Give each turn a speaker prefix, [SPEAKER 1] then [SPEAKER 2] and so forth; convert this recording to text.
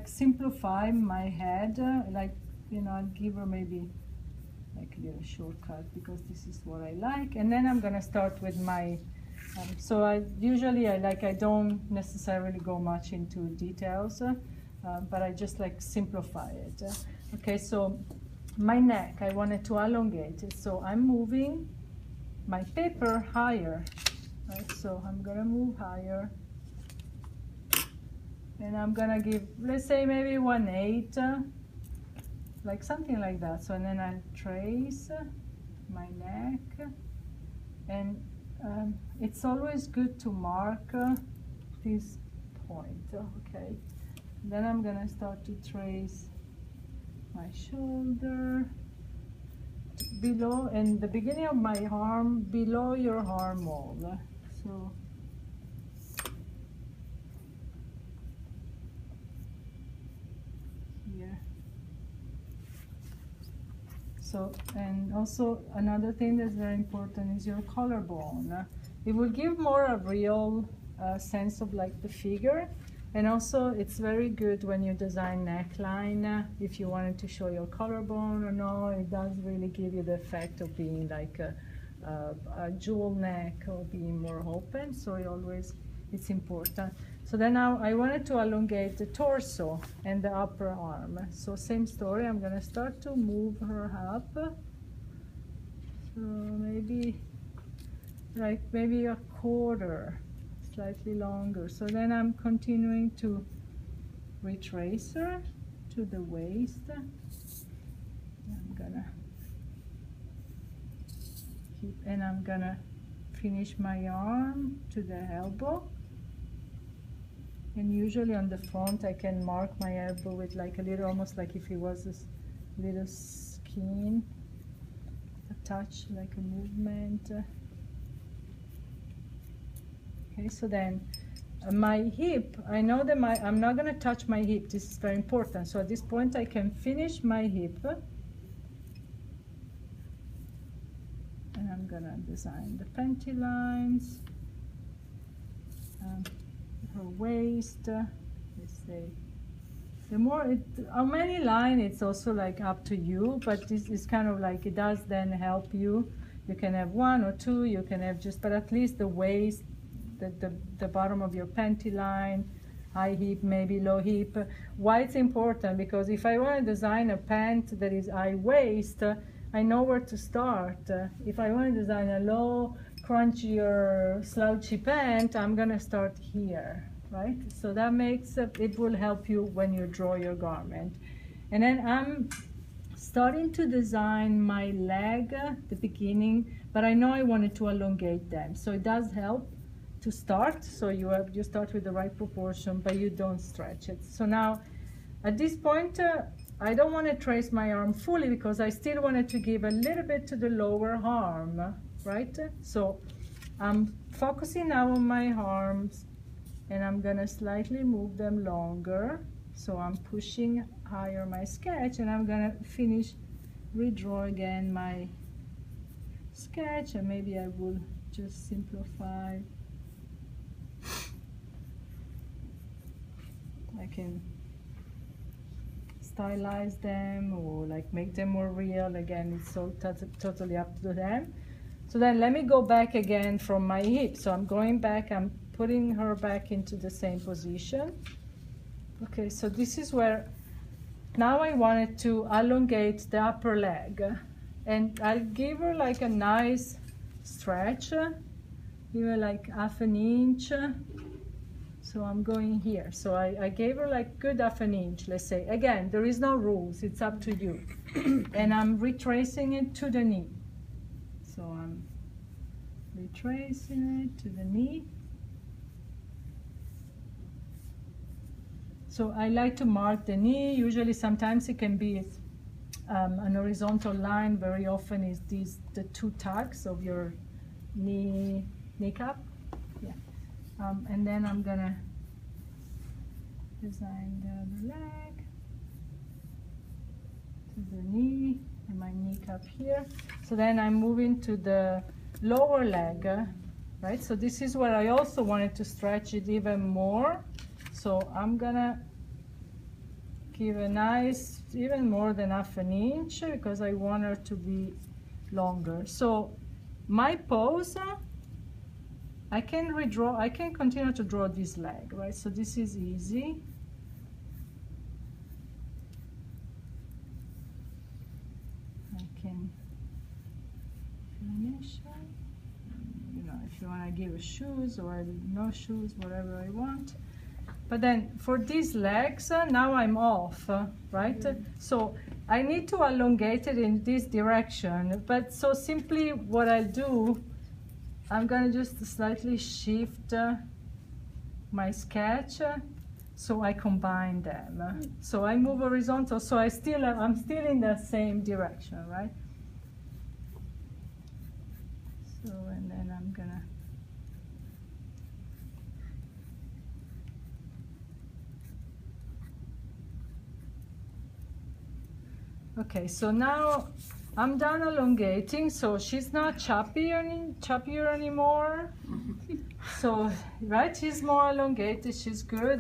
[SPEAKER 1] like simplify my head, like, you know, I'll give her maybe like a little shortcut because this is what I like. And then I'm gonna start with my, so I don't necessarily go much into details, but I just like simplify it. Okay, so my neck, I wanted to elongate it, so I'm moving my paper higher, right? So I'm gonna move higher, and I'm gonna give, let's say maybe 1/8, like something like that. So and then I'll trace my neck, and it's always good to mark this point, okay? Then I'm gonna start to trace my shoulder below, and the beginning of my arm, below your arm hole. So here. So, and also another thing that's very important is your collarbone. It will give more a real sense of like the figure. And also it's very good when you design neckline, if you wanted to show your collarbone or no, it does really give you the effect of being like a jewel neck or being more open. So it's important. So then now I wanted to elongate the torso and the upper arm. So same story, I'm gonna start to move her up. So maybe like maybe a quarter, slightly longer. So then I'm continuing to retrace her to the waist. I'm gonna keep, and I'm gonna finish my arm to the elbow. And usually on the front I can mark my elbow with like a little, almost like if it was this little skin, a touch, like a movement. Okay, so then my hip, I know that I'm not gonna touch my hip, this is very important. So at this point I can finish my hip, and I'm gonna design the panty lines, her waist. Let's say the more how many lines, it's also like up to you, but this is kind of like, it does then help you. You can have 1 or 2, you can have just, but at least the waist, the bottom of your panty line, high hip, maybe low hip. Why it's important? Because if I want to design a pant that is high waist, I know where to start. If I want to design a low, crunchy or slouchy pant, I'm gonna start here, right? So that makes it will help you when you draw your garment. And then I'm starting to design my leg at the beginning, but I know I wanted to elongate them, so it does help to start. So you start with the right proportion, but you don't stretch it. So now at this point I don't want to trace my arm fully because I still wanted to give a little bit to the lower arm, right? So I'm focusing now on my arms, and I'm gonna slightly move them longer. So I'm pushing higher my sketch, and I'm gonna finish, redraw again my sketch, and maybe I will just simplify. I can stylize them or like make them more real. Again, it's all totally up to them. So then let me go back again from my hip. So I'm going back, I'm putting her back into the same position. Okay, so this is where, now I wanted to elongate the upper leg, and I'll give her like a nice stretch, give her like 1/2 inch. So I'm going here. So I gave her like good 1/2 inch, let's say. Again, there is no rules, it's up to you. And I'm retracing it to the knee. So I'm retracing it to the knee. So I like to mark the knee. Usually sometimes it can be an horizontal line. Very often is the 2 tucks of your kneecap. Yeah. And then I'm gonna design the other leg to the knee, and my kneecap here. So then I'm moving to the lower leg, right? So this is where I also wanted to stretch it even more. So I'm gonna give a nice, even more than half an inch, because I want her to be longer. So my pose, I can redraw, I can continue to draw this leg, right? So this is easy. I can finish. You know, if you want to give shoes or no shoes, whatever I want. But then for these legs, now I'm off, right? So I need to elongate it in this direction. But so simply what I'll do, I'm going to just slightly shift my sketch so I combine them. So I move horizontal, so I'm still in the same direction, right? So, and then I'm gonna okay, so now I'm done elongating, so she's not choppier anymore. So, right, she's more elongated, she's good.